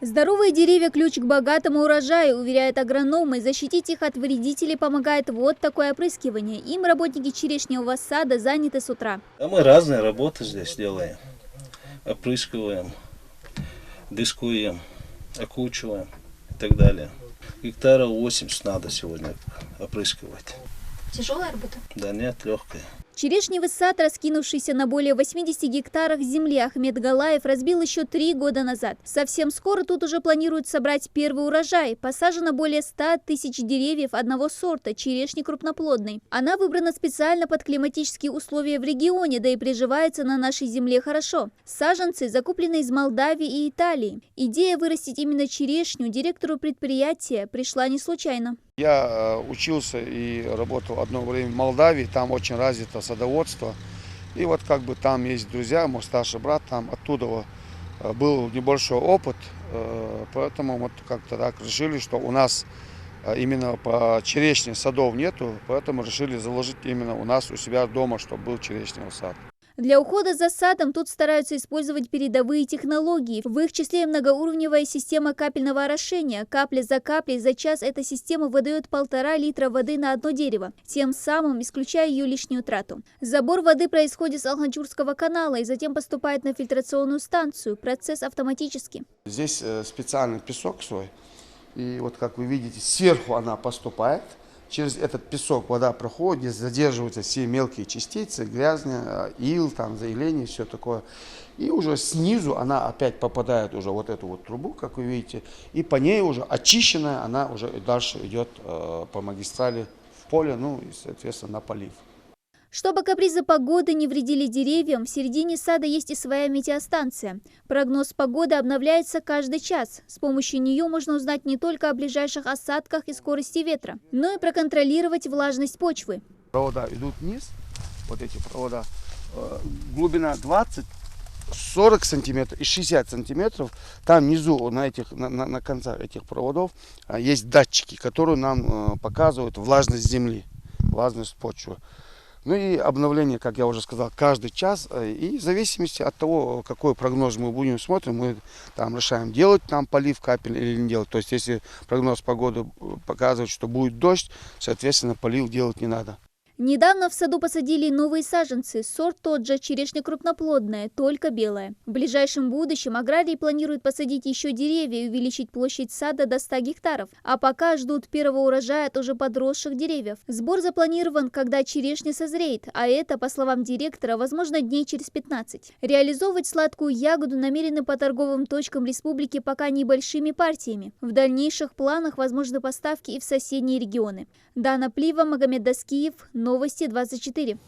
Здоровые деревья – ключ к богатому урожаю, уверяют агрономы. Защитить их от вредителей помогает вот такое опрыскивание. Им работники черешневого сада заняты с утра. А мы разные работы здесь делаем. Опрыскиваем, дискуем, окучиваем и так далее. Гектара 80 надо сегодня опрыскивать. Тяжелая работа? Да нет, легкая. Черешневый сад, раскинувшийся на более 80 гектарах земли, Ахмед Галаев разбил еще 3 года назад. Совсем скоро тут уже планируют собрать первый урожай. Посажено более 100 тысяч деревьев одного сорта – черешни крупноплодной. Она выбрана специально под климатические условия в регионе, да и приживается на нашей земле хорошо. Саженцы закуплены из Молдавии и Италии. Идея вырастить именно черешню директору предприятия пришла не случайно. Я учился и работал одно время в Молдавии, там очень развито садоводство. И вот как бы там есть друзья, мой старший брат, там оттуда был небольшой опыт, поэтому вот как-то так решили, что у нас именно по черешне садов нету, поэтому решили заложить именно у нас у себя дома, чтобы был черешневый сад. Для ухода за садом тут стараются использовать передовые технологии. В их числе многоуровневая система капельного орошения. Капля за каплей за час эта система выдает 1,5 литра воды на одно дерево, тем самым исключая ее лишнюю трату. Забор воды происходит с Алханчурского канала и затем поступает на фильтрационную станцию. Процесс автоматический. Здесь специальный песок свой. И вот как вы видите, сверху она поступает. Через этот песок вода проходит, здесь задерживаются все мелкие частицы, грязня, ил, там, заиление, все такое. И уже снизу она опять попадает уже в вот эту вот трубу, как вы видите, и по ней уже очищенная, она уже дальше идет по магистрали в поле, ну и, соответственно, на полив. Чтобы капризы погоды не вредили деревьям, в середине сада есть и своя метеостанция. Прогноз погоды обновляется каждый час. С помощью нее можно узнать не только о ближайших осадках и скорости ветра, но и проконтролировать влажность почвы. Провода идут вниз, вот эти провода, глубина 20, 40 сантиметров и 60 сантиметров. Там внизу на концах этих проводов есть датчики, которые нам показывают влажность земли, влажность почвы. Ну и обновление, как я уже сказал, каждый час. И в зависимости от того, какой прогноз мы будем смотрим, мы там решаем, делать нам полив капель или не делать. То есть, если прогноз погоды показывает, что будет дождь, соответственно, полив делать не надо. Недавно в саду посадили новые саженцы. Сорт тот же, черешня крупноплодная, только белая. В ближайшем будущем аграрии планируют посадить еще деревья и увеличить площадь сада до 100 гектаров. А пока ждут первого урожая от уже подросших деревьев. Сбор запланирован, когда черешня созреет, а это, по словам директора, возможно дней через 15. Реализовывать сладкую ягоду намерены по торговым точкам республики пока небольшими партиями. В дальнейших планах возможны поставки и в соседние регионы. Дана Плива, Магомед Даскиев, Новости 24.